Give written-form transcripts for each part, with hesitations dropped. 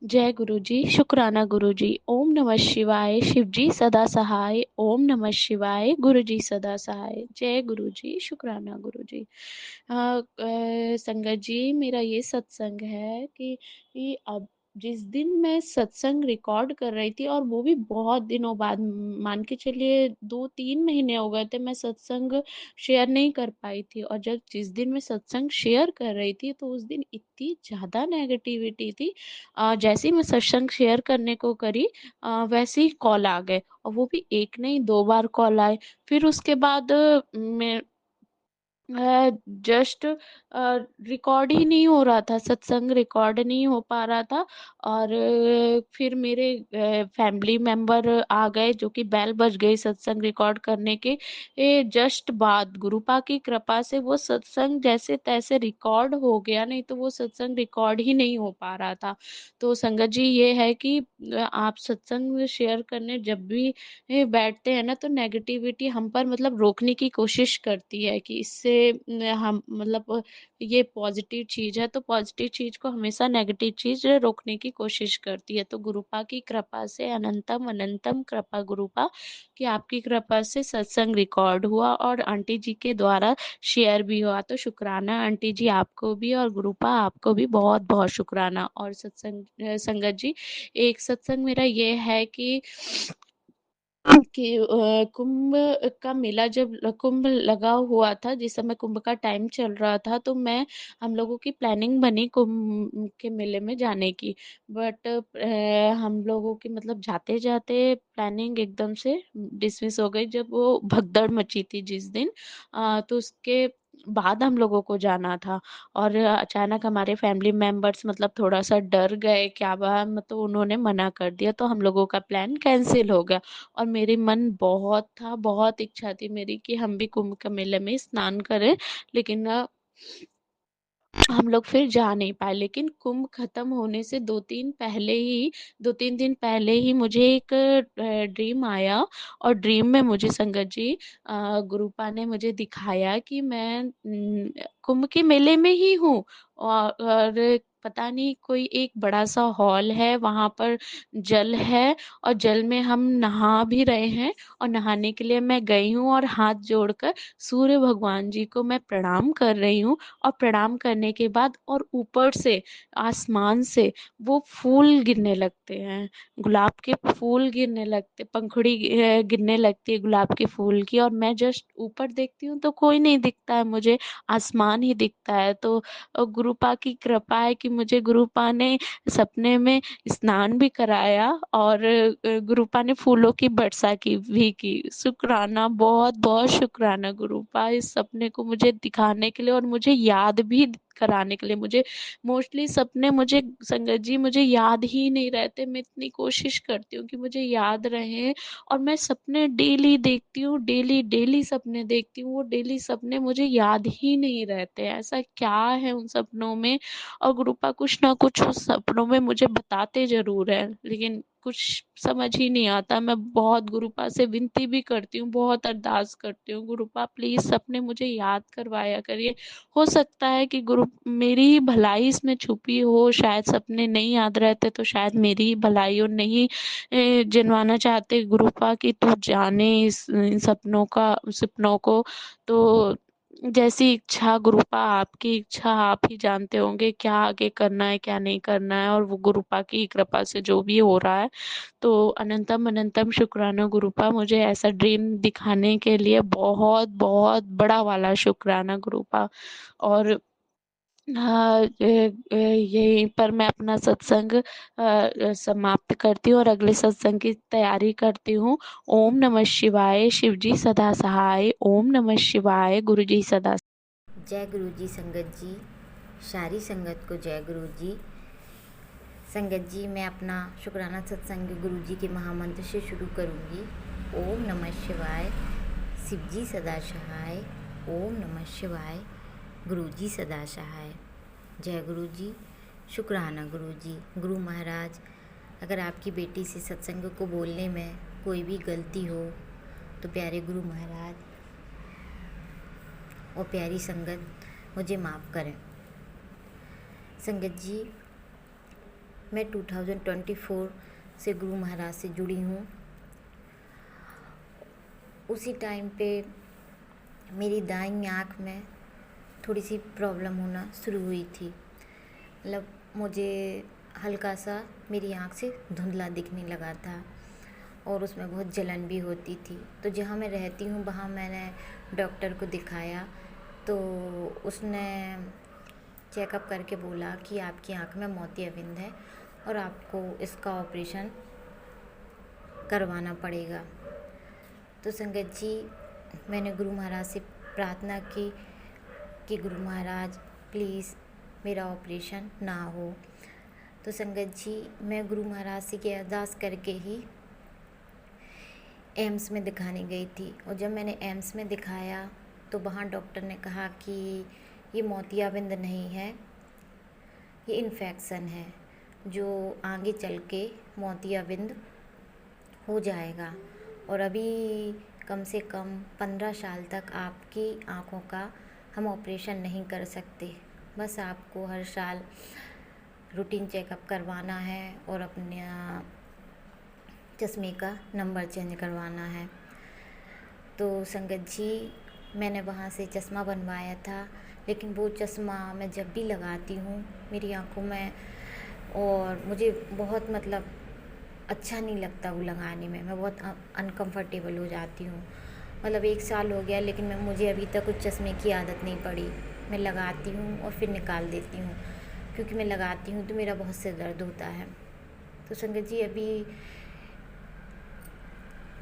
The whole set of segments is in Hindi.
जय गुरु जी, शुक्राना गुरु जी। ओम नमः शिवाय, शिव जी सदा सहाय। ओम नमः शिवाय, गुरु जी सदा सहाय। जय गुरु जी, शुक्राना गुरु जी। संगत जी, मेरा ये सत्संग है कि अब जिस दिन मैं सत्संग रिकॉर्ड कर रही थी, और वो भी बहुत दिनों बाद, मान के चलिए 2-3 महीने हो गए थे मैं सत्संग शेयर नहीं कर पाई थी। और जब जिस दिन मैं सत्संग शेयर कर रही थी, तो उस दिन इतनी ज़्यादा नेगेटिविटी थी। जैसे ही मैं सत्संग शेयर करने को करी, वैसे ही कॉल आ गए, और वो भी एक नहीं 2 बार कॉल आए। फिर उसके बाद मैं जस्ट रिकॉर्ड ही नहीं हो रहा था, सत्संग रिकॉर्ड नहीं हो पा रहा था। और फिर मेरे फैमिली मेंबर आ गए, जो कि बेल बज गई सत्संग रिकॉर्ड करने के जस्ट बाद। गुरुपा की कृपा से वो सत्संग जैसे तैसे रिकॉर्ड हो गया, नहीं तो वो सत्संग रिकॉर्ड ही नहीं हो पा रहा था। तो संगत जी, ये है कि आप सत्संग शेयर करने जब भी बैठते हैं ना, तो नेगेटिविटी हम पर मतलब रोकने की कोशिश करती है कि इससे हम मतलब ये पॉजिटिव चीज है, तो पॉजिटिव चीज को हमेशा नेगेटिव चीज रोकने की कोशिश करती है। तो गुरुपा की कृपा से, अनंतम अनंतम कृपा गुरुपा, कि आपकी कृपा से सत्संग रिकॉर्ड हुआ और आंटी जी के द्वारा शेयर भी हुआ। तो शुक्राना आंटी जी, आपको भी, और गुरुपा आपको भी बहुत बहुत शुक्राना। और सत्संग संगत जी, एक सत्संग मेरा ये है कि कुंभ का मेला, जब कुंभ लगा हुआ था, जिस समय कुंभ का टाइम चल रहा था, तो मैं हम लोगों की प्लानिंग बनी कुंभ के मेले में जाने की। बट हम लोगों की मतलब जाते जाते प्लानिंग एकदम से डिसमिस हो गई, जब वो भगदड़ मची थी जिस दिन। तो उसके बाद हम लोगों को जाना था। और अचानक हमारे फैमिली मेंबर्स मतलब थोड़ा सा डर गए, क्या बात, मतलब उन्होंने मना कर दिया, तो हम लोगों का प्लान कैंसिल हो गया। और मेरी मन बहुत था, बहुत इच्छा थी मेरी कि हम भी कुंभ के मेले में स्नान करें। लेकिन हम लोग फिर जा नहीं पाए। लेकिन कुंभ खत्म होने से 2-3 दिन पहले ही मुझे एक ड्रीम आया। और ड्रीम में मुझे संगत जी, गुरुपा ने मुझे दिखाया कि मैं कुंभ के मेले में ही हूँ। और पता नहीं, कोई एक बड़ा सा हॉल है, वहां पर जल है, और जल में हम नहा भी रहे हैं। और नहाने के लिए मैं गई हूँ, और हाथ जोड़कर सूर्य भगवान जी को मैं प्रणाम कर रही हूँ। और प्रणाम करने के बाद, और ऊपर से, आसमान से वो फूल गिरने लगते हैं, गुलाब के फूल गिरने लगते, पंखुड़ी गिरने लगती है गुलाब के फूल की। और मैं जस्ट ऊपर देखती हूँ तो कोई नहीं दिखता है मुझे, आसमान ही दिखता है। तो गुरुपा की कृपा है कि मुझे गुरुपा ने सपने में स्नान भी कराया, और गुरुपा ने फूलों की वर्षा की भी की। शुक्राना, बहुत बहुत शुक्राना गुरुपा, इस सपने को मुझे दिखाने के लिए, और मुझे याद भी कराने के लिए। मुझे मोस्टली सपने, मुझे संगत जी, मुझे याद ही नहीं रहते। मैं इतनी कोशिश करती हूँ कि मुझे याद रहे, और मैं सपने डेली देखती हूँ, डेली डेली सपने देखती हूँ, वो डेली सपने मुझे याद ही नहीं रहते। ऐसा क्या है उन सपनों में? और गुरुपा कुछ ना कुछ उस सपनों में मुझे बताते जरूर है, लेकिन कुछ समझ ही नहीं आता। मैं बहुत गुरुपा से विनती भी करती हूँ, बहुत अरदास करती हूँ, गुरुपा प्लीज सपने मुझे याद करवाया करिए। हो सकता है कि गुरु मेरी ही भलाई इसमें छुपी हो, शायद सपने नहीं याद रहते तो शायद मेरी ही भलाई हो, नहीं जिनवाना चाहते गुरुपा की तू जाने इन सपनों को। तो जैसी इच्छा गुरुपा, आपकी इच्छा, आप ही जानते होंगे क्या आगे करना है क्या नहीं करना है, और वो गुरुपा की कृपा से जो भी हो रहा है। तो अनंतम अनंतम शुक्राना गुरुपा, मुझे ऐसा ड्रीम दिखाने के लिए बहुत बहुत बड़ा वाला शुक्राना गुरुपा। और हाँ, यहीं पर मैं अपना सत्संग समाप्त करती हूँ, और अगले सत्संग की तैयारी करती हूँ। ओम नमः शिवाय, शिव जी सदा सहाय। ओम नमः शिवाय, गुरु जी सदा। जय गुरु जी संगत जी, सारी संगत को जय गुरु जी। संगत जी, मैं अपना शुक्राना सत्संग गुरु जी के महामंत्र से शुरू करूँगी। ओम नमः शिवाय, शिव जी सदा सहाय। ओम नमः शिवाय, गुरु जी सदा सहाय। जय गुरु जी, शुक्राना गुरु जी। गुरु महाराज, अगर आपकी बेटी से सत्संग को बोलने में कोई भी गलती हो तो प्यारे गुरु महाराज और प्यारी संगत मुझे माफ़ करें। संगत जी, मैं 2024 से गुरु महाराज से जुड़ी हूँ। उसी टाइम पे मेरी दाईं आँख में थोड़ी सी प्रॉब्लम होना शुरू हुई थी। मतलब मुझे हल्का सा मेरी आँख से धुंधला दिखने लगा था और उसमें बहुत जलन भी होती थी। तो जहाँ मैं रहती हूँ वहाँ मैंने डॉक्टर को दिखाया, तो उसने चेकअप करके बोला कि आपकी आँख में मोतियाबिंद है और आपको इसका ऑपरेशन करवाना पड़ेगा। तो संगत जी, मैंने गुरु महाराज से प्रार्थना की कि गुरु महाराज प्लीज़ मेरा ऑपरेशन ना हो। तो संगत जी, मैं गुरु महाराज से की अरदास करके ही एम्स में दिखाने गई थी। और जब मैंने एम्स में दिखाया तो वहाँ डॉक्टर ने कहा कि ये मोतियाबिंद नहीं है, ये इन्फेक्शन है जो आगे चल के मोतियाबिंद हो जाएगा और अभी कम से कम 15 साल तक आपकी आँखों का हम ऑपरेशन नहीं कर सकते। बस आपको हर साल रूटीन चेकअप करवाना है और अपने चश्मे का नंबर चेंज करवाना है। तो संगत जी, मैंने वहाँ से चश्मा बनवाया था, लेकिन वो चश्मा मैं जब भी लगाती हूँ मेरी आँखों में और मुझे बहुत मतलब अच्छा नहीं लगता वो लगाने में। मैं बहुत अनकंफर्टेबल हो जाती हूँ। मतलब 1 साल हो गया लेकिन मुझे अभी तक उस चश्मे की आदत नहीं पड़ी। मैं लगाती हूँ और फिर निकाल देती हूँ, क्योंकि मैं लगाती हूँ तो मेरा बहुत सिर दर्द होता है। तो संगत जी, अभी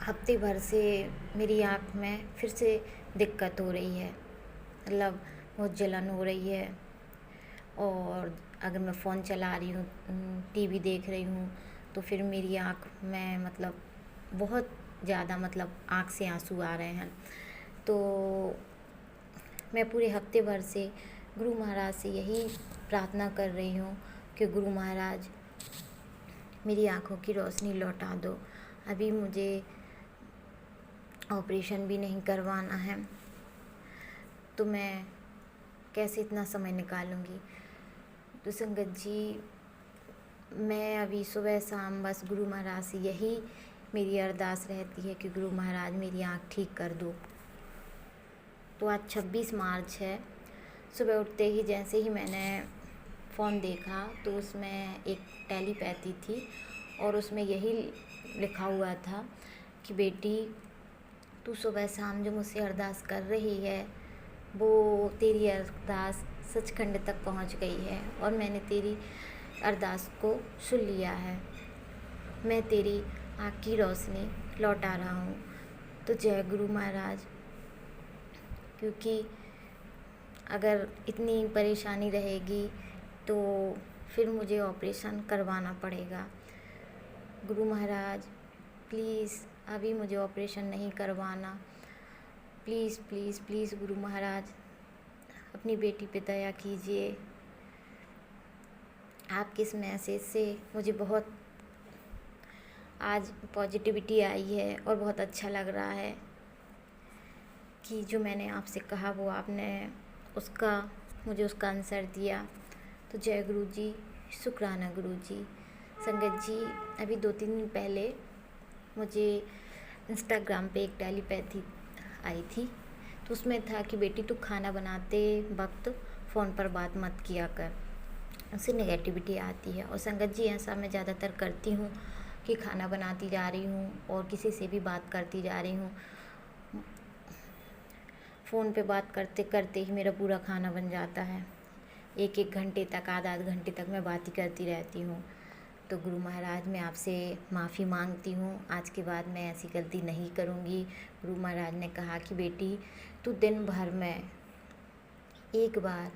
हफ्ते भर से मेरी आँख में फिर से दिक्कत हो रही है। मतलब बहुत जलन हो रही है और अगर मैं फ़ोन चला रही हूँ, टीवी देख रही हूँ, तो फिर मेरी आँख में मतलब बहुत ज़्यादा मतलब आँख से आंसू आ रहे हैं। तो मैं पूरे हफ्ते भर से गुरु महाराज से यही प्रार्थना कर रही हूँ कि गुरु महाराज मेरी आँखों की रोशनी लौटा दो। अभी मुझे ऑपरेशन भी नहीं करवाना है, तो मैं कैसे इतना समय निकालूंगी। तो संगत जी, मैं अभी सुबह शाम बस गुरु महाराज से यही मेरी अरदास रहती है कि गुरु महाराज मेरी आँख ठीक कर दो। तो आज 26 मार्च है। सुबह उठते ही जैसे ही मैंने फ़ोन देखा तो उसमें एक टेलीपैथी थी और उसमें यही लिखा हुआ था कि बेटी, तू सुबह शाम जो मुझसे अरदास कर रही है वो तेरी अरदास सचखंड तक पहुंच गई है और मैंने तेरी अरदास को सुन लिया है। मैं तेरी आँख की रोशनी लौटा रहा हूँ। तो जय गुरु महाराज। क्योंकि अगर इतनी परेशानी रहेगी तो फिर मुझे ऑपरेशन करवाना पड़ेगा। गुरु महाराज प्लीज़ अभी मुझे ऑपरेशन नहीं करवाना। Please please please Guru Maharaj, अपनी बेटी पे दया कीजिए। आपके इस मैसेज से मुझे बहुत आज पॉजिटिविटी आई है और बहुत अच्छा लग रहा है कि जो मैंने आपसे कहा वो आपने मुझे उसका आंसर दिया। तो जय गुरु जी, शुक्राना गुरु जी। संगत जी, अभी 2-3 दिन पहले मुझे इंस्टाग्राम पे एक टेलीपैथी आई थी, तो उसमें था कि बेटी तू खाना बनाते वक्त फ़ोन पर बात मत किया कर, उससे नेगेटिविटी आती है। और संगत जी, ऐसा मैं ज़्यादातर करती हूँ कि खाना बनाती जा रही हूँ और किसी से भी बात करती जा रही हूँ, फ़ोन पे बात करते करते ही मेरा पूरा खाना बन जाता है। 1-1 घंटे तक, आध घंटे तक मैं बात ही करती रहती हूँ। तो गुरु महाराज, मैं आपसे माफ़ी मांगती हूँ। आज के बाद मैं ऐसी गलती नहीं करूँगी। गुरु महाराज ने कहा कि बेटी तू दिन भर में एक बार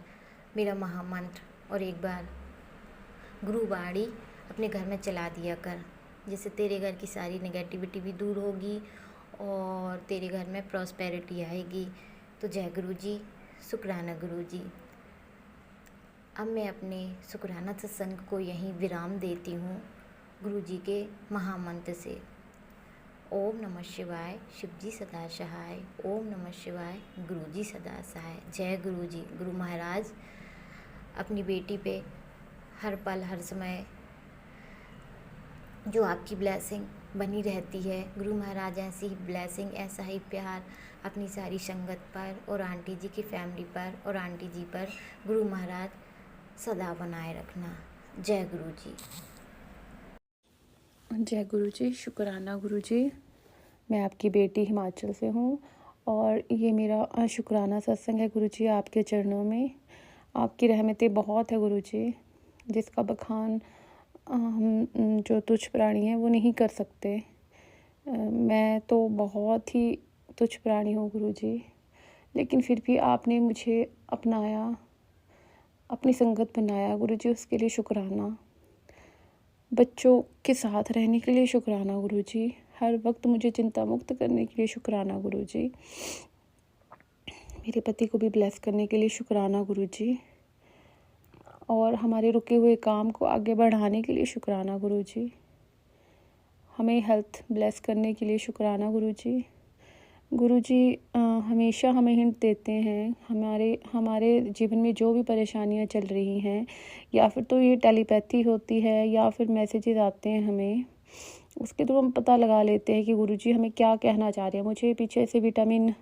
मेरा महामंत्र और एक बार गुरुवाणी अपने घर में चला दिया कर, जिससे तेरे घर की सारी नेगेटिविटी भी दूर होगी और तेरे घर में प्रॉस्पेरिटी आएगी। तो जय गुरु जी, शुक्राना गुरु जी। अब मैं अपने शुक्राना सत्संग को यहीं विराम देती हूँ गुरु जी के महामंत्र से। ओम नमः शिवाय, शिव जी सदा सहाय। ओम नमः शिवाय, गुरु जी सदा सहाय। जय गुरु जी। गुरु महाराज अपनी बेटी पे हर पल हर समय जो आपकी ब्लेसिंग बनी रहती है। गुरु महाराज ऐसी ही ब्लेसिंग, ऐसा ही प्यार अपनी सारी संगत पर और आंटी जी की फैमिली पर और आंटी जी पर गुरु महाराज सदा बनाए रखना। जय गुरु जी। जय गुरु जी। शुक्राना गुरु जी। मैं आपकी बेटी हिमाचल से हूँ और ये मेरा शुक्राना सत्संग है गुरु जी आपके चरणों में। आपकी रहमतें बहुत है गुरु जी, जिसका बखान हम जो तुच्छ प्राणी हैं वो नहीं कर सकते। मैं तो बहुत ही तुच्छ प्राणी हूँ गुरु जी, लेकिन फिर भी आपने मुझे अपनाया, अपनी संगत बनाया गुरु जी, उसके लिए शुक्राना। बच्चों के साथ रहने के लिए शुक्राना गुरु जी। हर वक्त मुझे चिंता मुक्त करने के लिए शुक्राना गुरु जी। मेरे पति को भी ब्लेस करने के लिए शुक्राना गुरु जी। और हमारे रुके हुए काम को आगे बढ़ाने के लिए शुक्राना गुरु जी। हमें हेल्थ ब्लेस करने के लिए शुक्राना गुरु जी। गुरु जी हमेशा हमें हिंट देते हैं, हमारे जीवन में जो भी परेशानियां चल रही हैं, या फिर तो ये टेलीपैथी होती है या फिर मैसेजेस आते हैं हमें, उसके थ्रू हम पता लगा लेते हैं कि गुरु जी हमें क्या कहना चाह रहे हैं। मुझे पीछे से विटामिन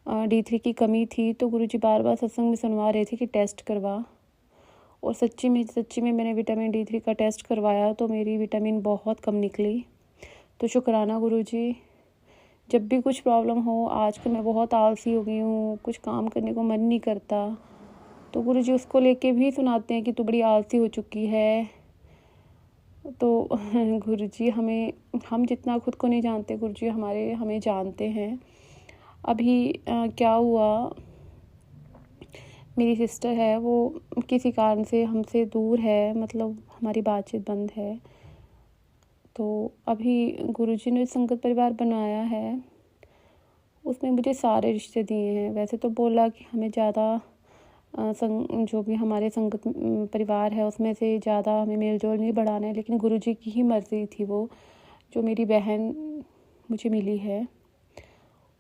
D3 की कमी थी, तो गुरु जी बार बार सत्संग में सुनवा रहे थे कि टेस्ट करवा, और सच्ची में मैंने विटामिन D3 का टेस्ट करवाया तो मेरी विटामिन बहुत कम निकली। तो शुक्राना गुरु जी। जब भी कुछ प्रॉब्लम हो, आजकल मैं बहुत आलसी हो गई हूँ, कुछ काम करने को मन नहीं करता, तो गुरु जी उसको लेके भी सुनाते हैं कि तू बड़ी आलसी हो चुकी है। तो गुरु जी हम जितना खुद को नहीं जानते, गुरु जी हमें जानते हैं। अभी क्या हुआ, मेरी सिस्टर है वो किसी कारण से हमसे दूर है, मतलब हमारी बातचीत बंद है। तो अभी गुरुजी ने संगत परिवार बनाया है, उसमें मुझे सारे रिश्ते दिए हैं। वैसे तो बोला कि हमें ज़्यादा जो भी हमारे संगत परिवार है उसमें से ज़्यादा हमें मेल जोल नहीं बढ़ाना है, लेकिन गुरुजी की ही मर्ज़ी थी वो, जो मेरी बहन मुझे मिली है।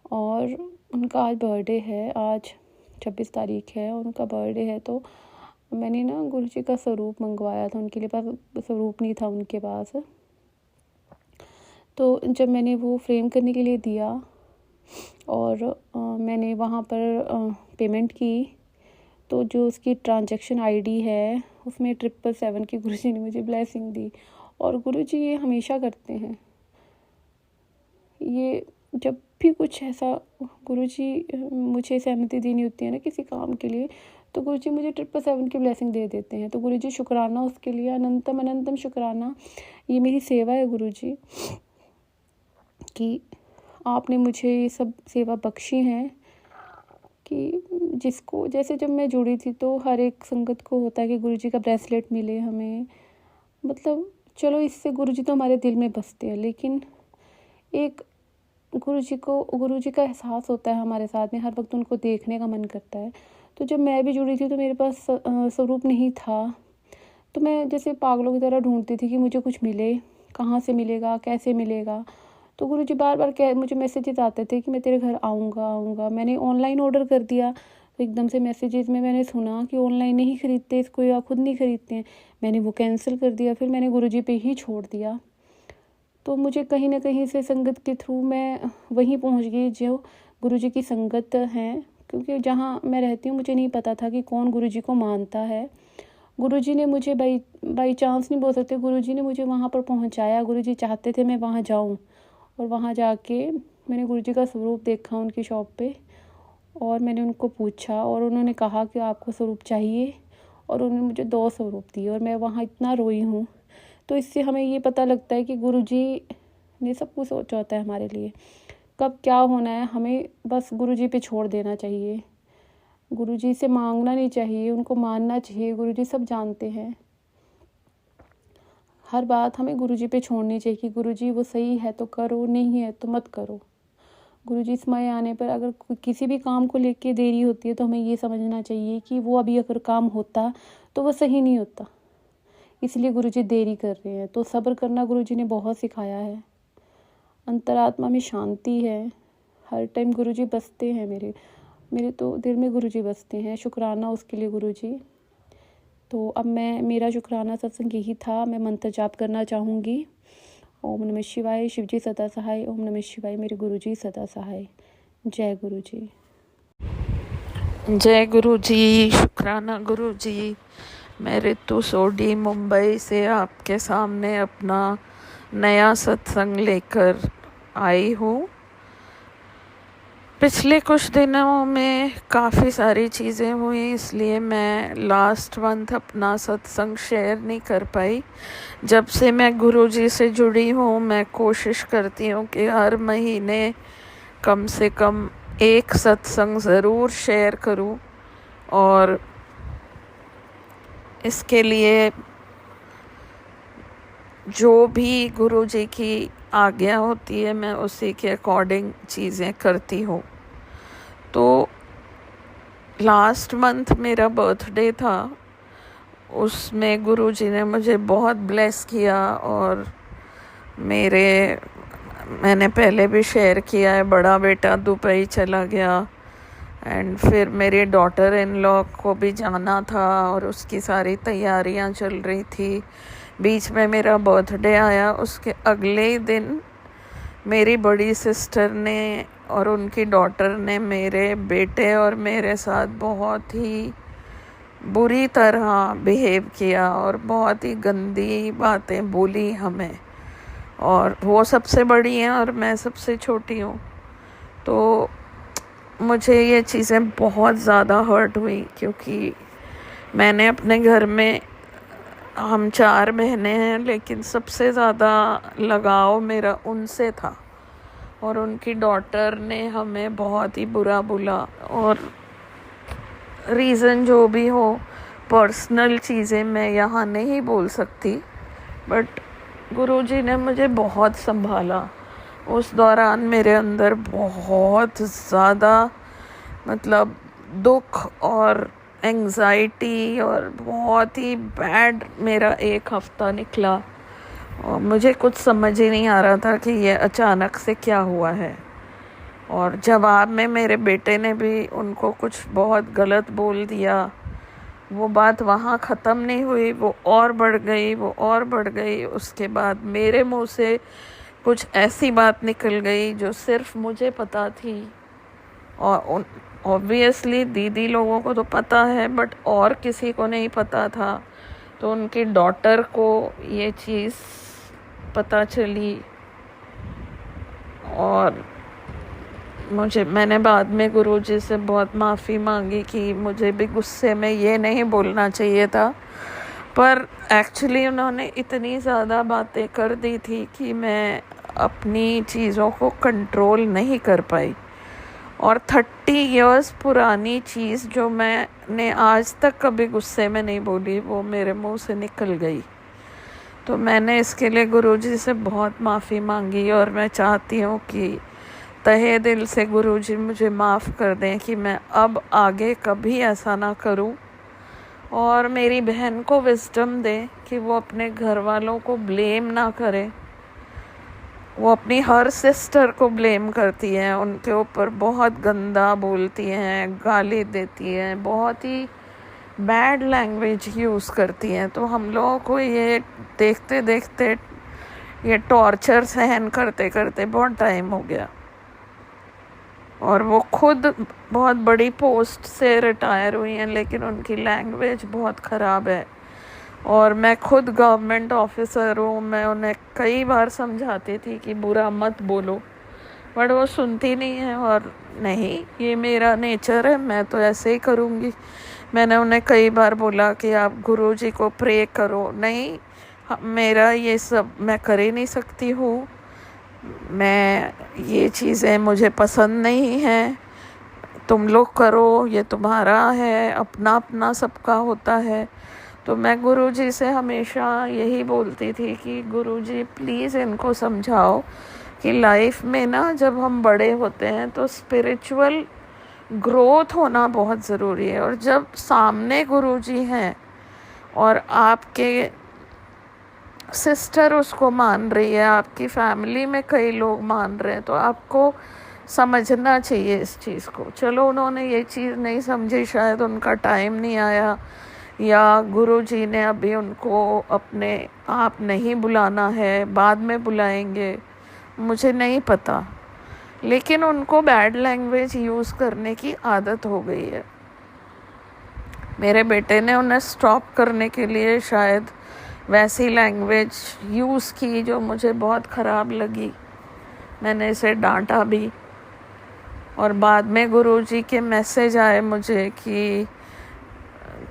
और उनका आज बर्थडे है, आज 26 तारीख है, उनका बर्थडे है। तो मैंने ना गुरुजी का स्वरूप मंगवाया था, उनके लिए पास स्वरूप नहीं था उनके पास। तो जब मैंने वो फ्रेम करने के लिए दिया और मैंने वहाँ पर पेमेंट की, तो जो उसकी ट्रांजैक्शन आईडी है उसमें 777 की गुरुजी ने मुझे ब्लेसिंग दी। और गुरुजी ये हमेशा करते हैं, ये जब भी कुछ ऐसा गुरुजी मुझे सहमति देनी होती है ना किसी काम के लिए, तो गुरुजी मुझे 777 की ब्लेसिंग दे देते हैं। तो गुरुजी शुक्राना उसके लिए, अनंतम अनंतम शुक्राना। ये मेरी सेवा है गुरुजी कि आपने मुझे ये सब सेवा बख्शी हैं, कि जिसको जैसे जब मैं जुड़ी थी तो हर एक संगत को होता है कि गुरुजी का ब्रेसलेट मिले हमें। मतलब चलो इससे गुरुजी तो हमारे दिल में बसते हैं, लेकिन एक गुरुजी का एहसास होता है हमारे साथ में, हर वक्त उनको देखने का मन करता है। तो जब मैं भी जुड़ी थी तो मेरे पास स्वरूप नहीं था, तो मैं जैसे पागलों की तरह ढूंढती थी कि मुझे कुछ मिले, कहाँ से मिलेगा, कैसे मिलेगा। तो गुरुजी बार बार मुझे मैसेजेस आते थे कि मैं तेरे घर आऊँगा। मैंने ऑनलाइन ऑर्डर कर दिया, तो एकदम से मैसेजेस में मैंने सुना कि ऑनलाइन नहीं ख़रीदते इसको, या खुद नहीं ख़रीदते हैं। मैंने वो कैंसिल कर दिया, फिर मैंने गुरुजी पे ही छोड़ दिया। तो मुझे कहीं ना कहीं से संगत के थ्रू मैं वहीं पहुंच गई जो गुरुजी की संगत है, क्योंकि जहाँ मैं रहती हूँ मुझे नहीं पता था कि कौन गुरुजी को मानता है। गुरुजी ने मुझे बाई चांस नहीं बोल सकते, गुरुजी ने मुझे वहाँ पर पहुँचाया। गुरुजी चाहते थे मैं वहाँ जाऊँ, और वहाँ जाके मैंने गुरुजी का स्वरूप देखा उनकी शॉप पे, और मैंने उनको पूछा और उन्होंने कहा कि आपको स्वरूप चाहिए, और उन्होंने मुझे 2 स्वरूप दिए, और मैं वहाँ इतना रोई हूँ। तो इससे हमें ये पता लगता है कि गुरुजी ने सब कुछ सोचा होता है हमारे लिए, कब क्या होना है हमें बस गुरुजी पे छोड़ देना चाहिए। गुरुजी से मांगना नहीं चाहिए, उनको मानना चाहिए। गुरुजी सब जानते हैं, हर बात हमें गुरुजी पे छोड़नी चाहिए कि गुरुजी वो सही है तो करो, नहीं है तो मत करो। गुरुजी समय आने पर अगर किसी भी काम को लेके देरी होती है तो हमें ये समझना चाहिए कि वो अभी अगर काम होता तो वो सही नहीं होता, इसलिए गुरुजी देरी कर रहे हैं। तो सब्र करना गुरुजी ने बहुत सिखाया है। अंतरात्मा में शांति है, हर टाइम गुरुजी बसते हैं मेरे तो दिल में गुरुजी बसते हैं। शुक्राना उसके लिए गुरुजी। तो अब मेरा शुक्राना सत्संग यही था। मैं मंत्र जाप करना चाहूँगी ओम नमः शिवाय। शिव जी सदा सहाय। ओम नमः शिवाय। मेरे गुरु जी सदा सहाय। जय गुरु जी। जय गुरु जी। शुक्राना गुरु जी। मैं रितु सोडी मुंबई से आपके सामने अपना नया सत्संग लेकर आई हूँ। पिछले कुछ दिनों में काफ़ी सारी चीज़ें हुई, इसलिए मैं लास्ट मंथ अपना सत्संग शेयर नहीं कर पाई। जब से मैं गुरुजी से जुड़ी हूँ, मैं कोशिश करती हूँ कि हर महीने कम से कम एक सत्संग ज़रूर शेयर करूँ, और इसके लिए जो भी गुरुजी की आज्ञा होती है मैं उसी के अकॉर्डिंग चीज़ें करती हूँ। तो लास्ट मंथ मेरा बर्थडे था, उसमें गुरुजी ने मुझे बहुत ब्लेस किया, और मैंने पहले भी शेयर किया है, बड़ा बेटा दुबई चला गया, एंड फिर मेरी डॉटर इन लॉ को भी जाना था और उसकी सारी तैयारियां चल रही थी। बीच में मेरा बर्थडे आया, उसके अगले ही दिन मेरी बड़ी सिस्टर ने और उनकी डॉटर ने मेरे बेटे और मेरे साथ बहुत ही बुरी तरह बिहेव किया और बहुत ही गंदी बातें बोली हमें, और वो सबसे बड़ी हैं और मैं सबसे छोटी हूँ। तो मुझे ये चीज़ें बहुत ज़्यादा हर्ट हुई, क्योंकि मैंने अपने घर में, हम 4 बहनें हैं, लेकिन सबसे ज़्यादा लगाव मेरा उनसे था, और उनकी डॉटर ने हमें बहुत ही बुरा बोला। और रीज़न जो भी हो, पर्सनल चीज़ें मैं यहाँ नहीं बोल सकती, बट गुरुजी ने मुझे बहुत संभाला। उस दौरान मेरे अंदर बहुत ज़्यादा मतलब दुख और एंग्जाइटी और बहुत ही बैड मेरा एक हफ्ता निकला, और मुझे कुछ समझ ही नहीं आ रहा था कि ये अचानक से क्या हुआ है। और जवाब में मेरे बेटे ने भी उनको कुछ बहुत गलत बोल दिया। वो बात वहाँ ख़त्म नहीं हुई, वो और बढ़ गई, वो और बढ़ गई। उसके बाद मेरे मुंह से कुछ ऐसी बात निकल गई जो सिर्फ मुझे पता थी, और ऑब्वियसली दीदी लोगों को तो पता है, बट और किसी को नहीं पता था। तो उनकी डॉटर को ये चीज़ पता चली, और मैंने बाद में गुरुजी से बहुत माफ़ी मांगी कि मुझे भी गुस्से में ये नहीं बोलना चाहिए था, पर एक्चुअली उन्होंने इतनी ज़्यादा बातें कर दी थी कि मैं अपनी चीज़ों को कंट्रोल नहीं कर पाई। और 30 इयर्स पुरानी चीज़ जो मैंने आज तक कभी गुस्से में नहीं बोली, वो मेरे मुंह से निकल गई। तो मैंने इसके लिए गुरुजी से बहुत माफ़ी मांगी, और मैं चाहती हूँ कि तहे दिल से गुरुजी मुझे माफ़ कर दें कि मैं अब आगे कभी ऐसा ना करूं, और मेरी बहन को विज़डम दें कि वो अपने घर वालों को ब्लेम ना करे। वो अपनी हर सिस्टर को ब्लेम करती हैं, उनके ऊपर बहुत गंदा बोलती हैं, गाली देती हैं, बहुत ही बैड लैंग्वेज यूज़ करती हैं। तो हम लोगों को ये देखते देखते, ये टॉर्चर सहन करते करते बहुत टाइम हो गया। और वो खुद बहुत बड़ी पोस्ट से रिटायर हुई हैं, लेकिन उनकी लैंग्वेज बहुत ख़राब है। और मैं खुद गवर्नमेंट ऑफिसर हूँ, मैं उन्हें कई बार समझाती थी कि बुरा मत बोलो, बट वो सुनती नहीं है। और नहीं, ये मेरा नेचर है, मैं तो ऐसे ही करूँगी। मैंने उन्हें कई बार बोला कि आप गुरुजी को प्रे करो। नहीं, मेरा ये सब मैं कर ही नहीं सकती हूँ, मैं ये चीज़ें मुझे पसंद नहीं हैं, तुम लोग करो, ये तुम्हारा है, अपना अपना सबका होता है। तो मैं गुरुजी से हमेशा यही बोलती थी कि गुरुजी प्लीज़ इनको समझाओ कि लाइफ में ना, जब हम बड़े होते हैं तो स्पिरिचुअल ग्रोथ होना बहुत ज़रूरी है। और जब सामने गुरुजी हैं और आपके सिस्टर उसको मान रही है, आपकी फैमिली में कई लोग मान रहे हैं, तो आपको समझना चाहिए इस चीज़ को। चलो, उन्होंने ये चीज़ नहीं समझी, शायद उनका टाइम नहीं आया, या गुरुजी ने अभी उनको अपने आप नहीं बुलाना है, बाद में बुलाएंगे, मुझे नहीं पता। लेकिन उनको बैड लैंग्वेज यूज़ करने की आदत हो गई है। मेरे बेटे ने उन्हें स्टॉप करने के लिए शायद वैसी लैंग्वेज यूज़ की जो मुझे बहुत ख़राब लगी। मैंने इसे डांटा भी, और बाद में गुरुजी के मैसेज आए मुझे कि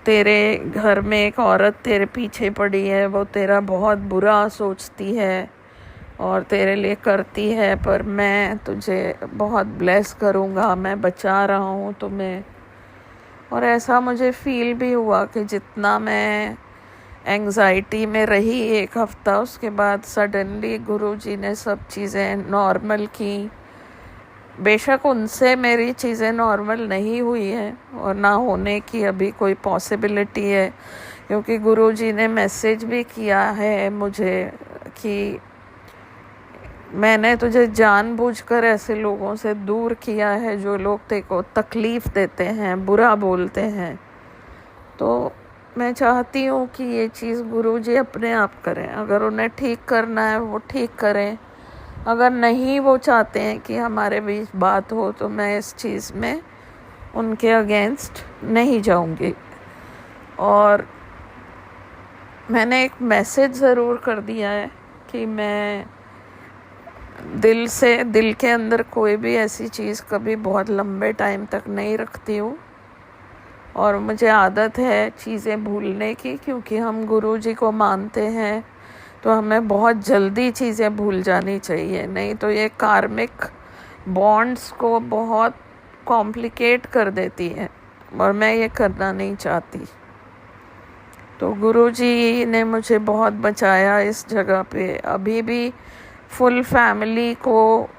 तेरे घर में एक औरत तेरे पीछे पड़ी है, वो तेरा बहुत बुरा सोचती है और तेरे लिए करती है, पर मैं तुझे बहुत ब्लेस करूँगा, मैं बचा रहा हूँ तुम्हें। और ऐसा मुझे फील भी हुआ कि जितना मैं एंग्जाइटी में रही एक हफ्ता, उसके बाद सडनली गुरुजी ने सब चीज़ें नॉर्मल की। बेशक उनसे मेरी चीज़ें नॉर्मल नहीं हुई हैं और ना होने की अभी कोई पॉसिबिलिटी है, क्योंकि गुरुजी ने मैसेज भी किया है मुझे कि मैंने तुझे जानबूझकर ऐसे लोगों से दूर किया है जो लोग तेरे को तकलीफ़ देते हैं, बुरा बोलते हैं। तो मैं चाहती हूँ कि ये चीज़ गुरुजी अपने आप करें। अगर उन्हें ठीक करना है वो ठीक करें, अगर नहीं वो चाहते हैं कि हमारे बीच बात हो, तो मैं इस चीज़ में उनके अगेंस्ट नहीं जाऊँगी। और मैंने एक मैसेज ज़रूर कर दिया है कि मैं दिल के अंदर कोई भी ऐसी चीज़ कभी बहुत लंबे टाइम तक नहीं रखती हूँ। और मुझे आदत है चीज़ें भूलने की, क्योंकि हम गुरुजी को मानते हैं तो हमें बहुत जल्दी चीज़ें भूल जानी चाहिए, नहीं तो ये कार्मिक बॉन्ड्स को बहुत कॉम्प्लिकेट कर देती है और मैं ये करना नहीं चाहती। तो गुरुजी ने मुझे बहुत बचाया इस जगह पे। अभी भी फुल फैमिली को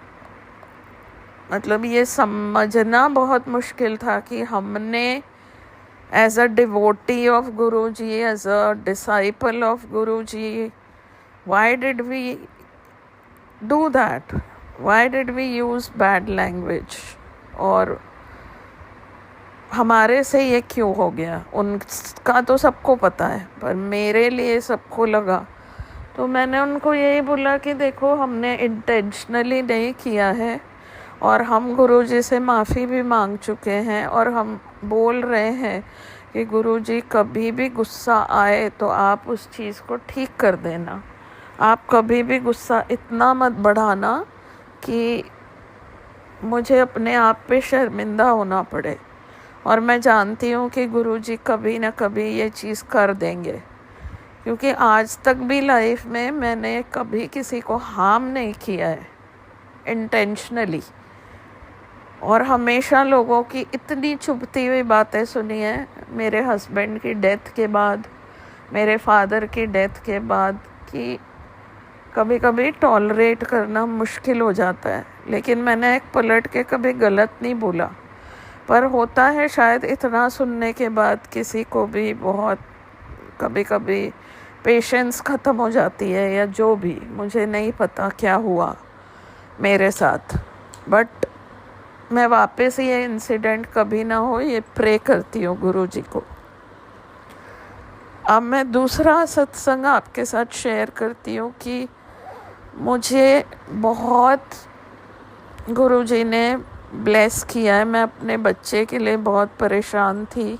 मतलब ये समझना बहुत मुश्किल था कि हमने as a devotee of Guruji, as a disciple of Guruji, why did we do that? Why did we use bad language? और हमारे से ये क्यों हो गया? उनका तो सबको पता है, पर मेरे लिए सबको लगा। तो मैंने उनको यही बोला कि देखो, हमने इंटेंशनली नहीं किया है और हम गुरुजी से माफ़ी भी मांग चुके हैं, और हम बोल रहे हैं कि गुरुजी कभी भी गुस्सा आए तो आप उस चीज़ को ठीक कर देना। आप कभी भी गुस्सा इतना मत बढ़ाना कि मुझे अपने आप पे शर्मिंदा होना पड़े। और मैं जानती हूँ कि गुरुजी कभी ना कभी ये चीज़ कर देंगे, क्योंकि आज तक भी लाइफ में मैंने कभी किसी को हार्म नहीं किया है इंटेंशनली, और हमेशा लोगों की इतनी चुभती हुई बातें सुनी है। मेरे हस्बैंड की डेथ के बाद, मेरे फादर की डेथ के बाद, कि कभी कभी टॉलरेट करना मुश्किल हो जाता है। लेकिन मैंने एक पलट के कभी गलत नहीं बोला, पर होता है शायद इतना सुनने के बाद किसी को भी बहुत कभी कभी पेशेंस ख़त्म हो जाती है, या जो भी, मुझे नहीं पता क्या हुआ मेरे साथ। बट मैं वापस ये इंसिडेंट कभी ना हो, ये प्रे करती हूँ गुरुजी को। अब मैं दूसरा सत्संग आपके साथ शेयर करती हूँ कि मुझे बहुत गुरुजी ने ब्लेस किया है। मैं अपने बच्चे के लिए बहुत परेशान थी,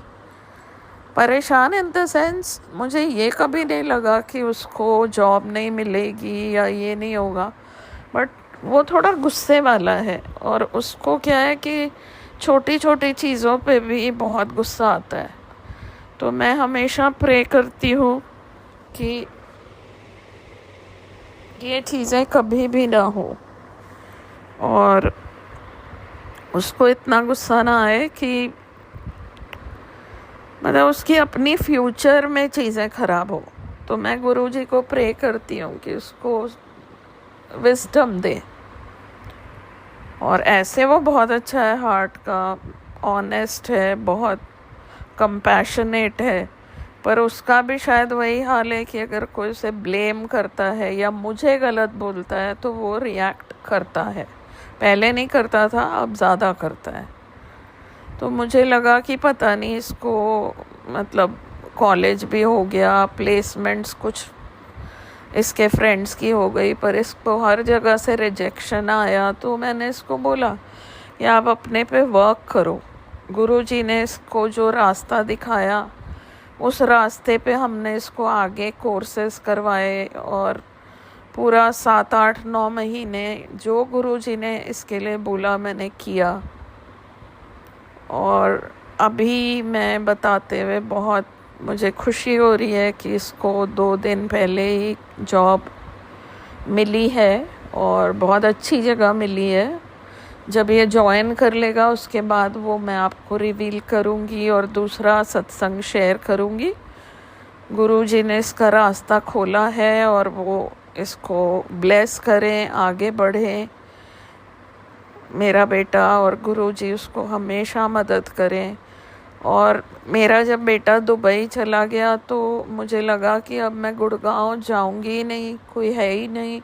परेशान इन द सेंस मुझे ये कभी नहीं लगा कि उसको जॉब नहीं मिलेगी या ये नहीं होगा, बट वो थोड़ा गुस्से वाला है, और उसको क्या है कि छोटी छोटी चीज़ों पे भी बहुत गुस्सा आता है। तो मैं हमेशा प्रे करती हूँ कि ये चीज़ें कभी भी ना हो और उसको इतना गुस्सा ना आए कि मतलब उसकी अपनी फ्यूचर में चीज़ें ख़राब हो। तो मैं गुरुजी को प्रे करती हूँ कि उसको विजडम दे। और ऐसे वो बहुत अच्छा है, हार्ट का, ऑनेस्ट है, बहुत कंपैशनेट है, पर उसका भी शायद वही हाल है कि अगर कोई उसे ब्लेम करता है या मुझे गलत बोलता है तो वो रिएक्ट करता है। पहले नहीं करता था, अब ज़्यादा करता है। तो मुझे लगा कि पता नहीं इसको मतलब कॉलेज भी हो गया, प्लेसमेंट्स कुछ इसके फ्रेंड्स की हो गई, पर इसको हर जगह से रिजेक्शन आया। तो मैंने इसको बोला कि आप अपने पे वर्क करो। गुरुजी ने इसको जो रास्ता दिखाया उस रास्ते पे हमने इसको आगे कोर्सेज करवाए और पूरा 7-8-9 महीने जो गुरुजी ने इसके लिए बोला मैंने किया। और अभी मैं बताते हुए बहुत मुझे खुशी हो रही है कि इसको 2 दिन पहले ही जॉब मिली है और बहुत अच्छी जगह मिली है। जब ये ज्वाइन कर लेगा उसके बाद वो मैं आपको रिवील करूँगी और दूसरा सत्संग शेयर करूँगी। गुरुजी ने इसका रास्ता खोला है और वो इसको ब्लेस करें, आगे बढ़े मेरा बेटा, और गुरुजी उसको हमेशा मदद करें। और मेरा जब बेटा दुबई चला गया तो मुझे लगा कि अब मैं गुड़गांव जाऊंगी ही नहीं, कोई है ही नहीं,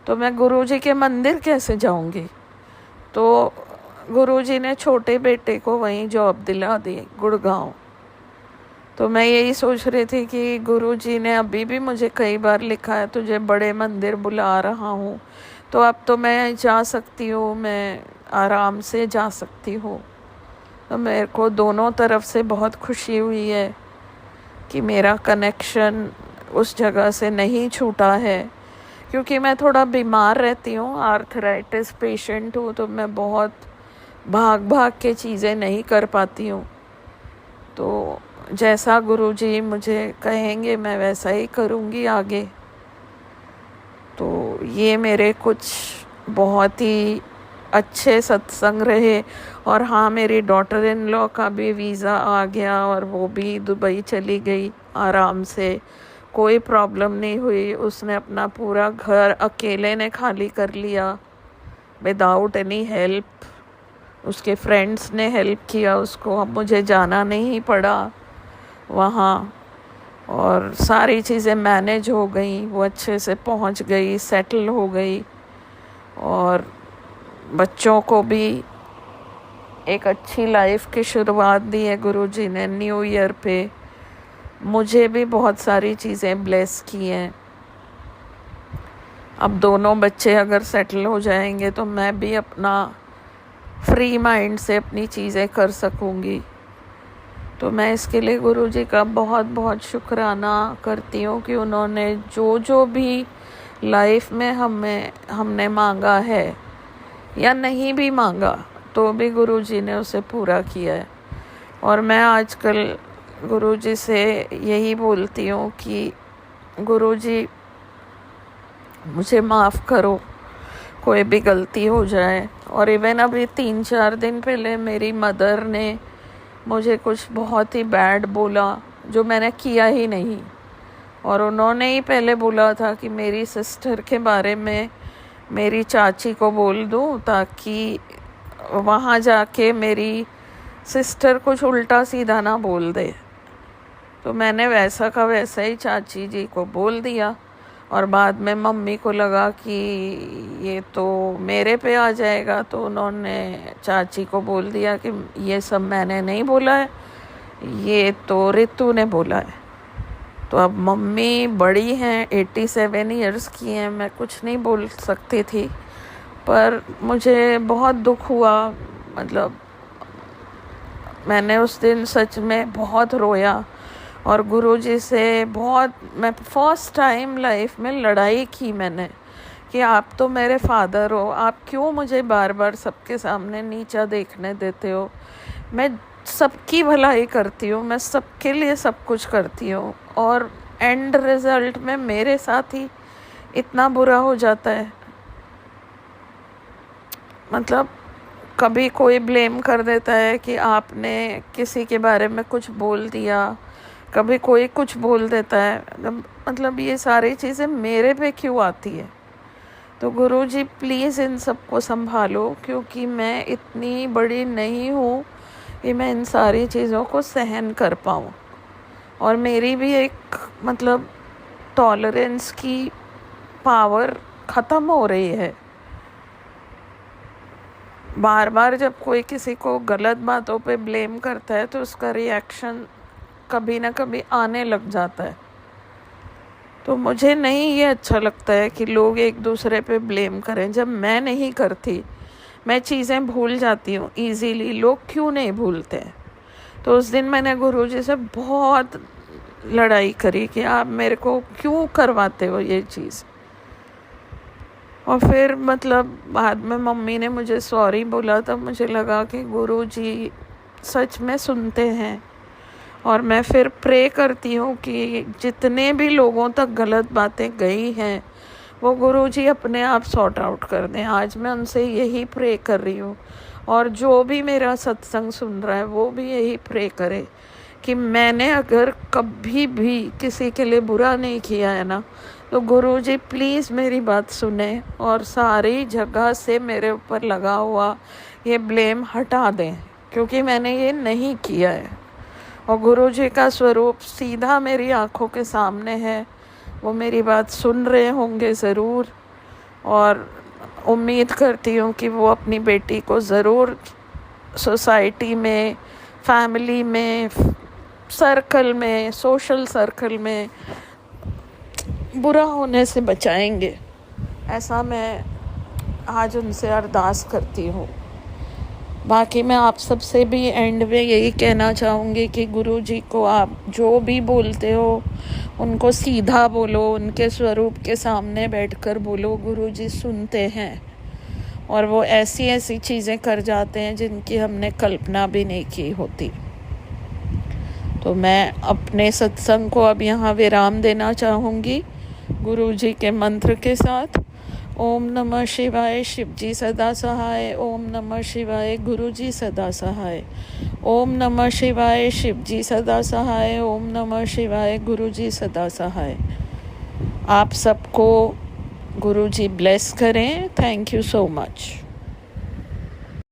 तो मैं गुरुजी के मंदिर कैसे जाऊंगी। तो गुरुजी ने छोटे बेटे को वहीं जॉब दिला दी गुड़गांव। तो मैं यही सोच रही थी कि गुरुजी ने अभी भी मुझे कई बार लिखा है तुझे बड़े मंदिर बुला रहा हूँ, तो अब तो मैं जा सकती हूँ, मैं आराम से जा सकती हूँ। तो मेरे को दोनों तरफ से बहुत खुशी हुई है कि मेरा कनेक्शन उस जगह से नहीं छूटा है, क्योंकि मैं थोड़ा बीमार रहती हूँ, आर्थराइटिस पेशेंट हूँ, तो मैं बहुत भाग भाग के चीज़ें नहीं कर पाती हूँ। तो जैसा गुरुजी मुझे कहेंगे मैं वैसा ही करूँगी आगे। तो ये मेरे कुछ बहुत ही अच्छे सत्संग रहे। और हाँ, मेरी डॉटर इन लॉ का भी वीज़ा आ गया और वो भी दुबई चली गई आराम से, कोई प्रॉब्लम नहीं हुई। उसने अपना पूरा घर अकेले ने खाली कर लिया विदाउट एनी हेल्प। उसके फ्रेंड्स ने हेल्प किया उसको, अब मुझे जाना नहीं पड़ा वहाँ और सारी चीज़ें मैनेज हो गई, वो अच्छे से पहुँच गई, सेटल हो गई। और बच्चों को भी एक अच्छी लाइफ की शुरुआत दी है गुरुजी ने न्यू ईयर पे। मुझे भी बहुत सारी चीज़ें ब्लेस की हैं। अब दोनों बच्चे अगर सेटल हो जाएंगे तो मैं भी अपना फ्री माइंड से अपनी चीज़ें कर सकूँगी। तो मैं इसके लिए गुरुजी का बहुत बहुत शुक्राना करती हूँ कि उन्होंने जो जो भी लाइफ में हमने मांगा है या नहीं भी मांगा तो भी गुरुजी ने उसे पूरा किया है। और मैं आजकल गुरुजी से यही बोलती हूँ कि गुरुजी मुझे माफ़ करो, कोई भी गलती हो जाए। और इवन अभी 3-4 दिन पहले मेरी मदर ने मुझे कुछ बहुत ही बैड बोला जो मैंने किया ही नहीं, और उन्होंने ही पहले बोला था कि मेरी सिस्टर के बारे में मेरी चाची को बोल दूँ ताकि वहाँ जाके मेरी सिस्टर कुछ उल्टा सीधा ना बोल दे। तो मैंने वैसा का वैसा ही चाची जी को बोल दिया और बाद में मम्मी को लगा कि ये तो मेरे पे आ जाएगा, तो उन्होंने चाची को बोल दिया कि ये सब मैंने नहीं बोला है, ये तो रितु ने बोला है। तो अब मम्मी बड़ी हैं, 87 इयर्स की हैं, मैं कुछ नहीं बोल सकती थी, पर मुझे बहुत दुख हुआ। मतलब मैंने उस दिन सच में बहुत रोया और गुरुजी से मैं फर्स्ट टाइम लाइफ में लड़ाई की मैंने कि आप तो मेरे फादर हो, आप क्यों मुझे बार बार सबके सामने नीचा देखने देते हो। मैं सबकी भलाई करती हूँ, मैं सबके लिए सब कुछ करती हूँ, और एंड रिजल्ट में मेरे साथ ही इतना बुरा हो जाता है। मतलब कभी कोई ब्लेम कर देता है कि आपने किसी के बारे में कुछ बोल दिया, कभी कोई कुछ बोल देता है। मतलब ये सारी चीज़ें मेरे पे क्यों आती है। तो गुरुजी प्लीज़ इन सब को संभालो, क्योंकि मैं इतनी बड़ी नहीं हूँ कि मैं इन सारी चीज़ों को सहन कर पाऊँ। और मेरी भी एक मतलब टॉलरेंस की पावर ख़त्म हो रही है। बार बार जब कोई किसी को गलत बातों पे ब्लेम करता है तो उसका रिएक्शन कभी ना कभी आने लग जाता है। तो मुझे नहीं ये अच्छा लगता है कि लोग एक दूसरे पे ब्लेम करें। जब मैं नहीं करती, मैं चीज़ें भूल जाती हूँ ईजीली, लोग क्यों नहीं भूलते हैं? तो उस दिन मैंने गुरुजी से बहुत लड़ाई करी कि आप मेरे को क्यों करवाते हो ये चीज़। और फिर मतलब बाद में मम्मी ने मुझे सॉरी बोला, तब मुझे लगा कि गुरुजी सच में सुनते हैं। और मैं फिर प्रे करती हूँ कि जितने भी लोगों तक गलत बातें गई हैं वो गुरुजी अपने आप सॉर्ट आउट कर दें। आज मैं उनसे यही प्रे कर रही हूँ, और जो भी मेरा सत्संग सुन रहा है वो भी यही प्रे करे कि मैंने अगर कभी भी किसी के लिए बुरा नहीं किया है ना, तो गुरुजी प्लीज़ मेरी बात सुने और सारी जगह से मेरे ऊपर लगा हुआ ये ब्लेम हटा दें, क्योंकि मैंने ये नहीं किया है। और गुरुजी का स्वरूप सीधा मेरी आँखों के सामने है, वो मेरी बात सुन रहे होंगे ज़रूर। और उम्मीद करती हूँ कि वो अपनी बेटी को ज़रूर सोसाइटी में, फैमिली में, सर्कल में, सोशल सर्कल में बुरा होने से बचाएंगे। ऐसा मैं आज उनसे अरदास करती हूँ। बाकी मैं आप सबसे भी एंड में यही कहना चाहूँगी कि गुरुजी को आप जो भी बोलते हो उनको सीधा बोलो, उनके स्वरूप के सामने बैठकर बोलो। गुरुजी सुनते हैं और वो ऐसी ऐसी चीज़ें कर जाते हैं जिनकी हमने कल्पना भी नहीं की होती। तो मैं अपने सत्संग को अब यहाँ विराम देना चाहूँगी गुरुजी के मंत्र के साथ। ओम नमः शिवाय, शिवजी सदा सहाय। ओम नमः शिवाय, गुरुजी सदा सहाय। ओम नमः शिवाय, शिवजी सदा सहाय। ओम नमः शिवाय, गुरुजी सदा सहाय। आप सबको गुरुजी ब्लेस करें। Thank you so much.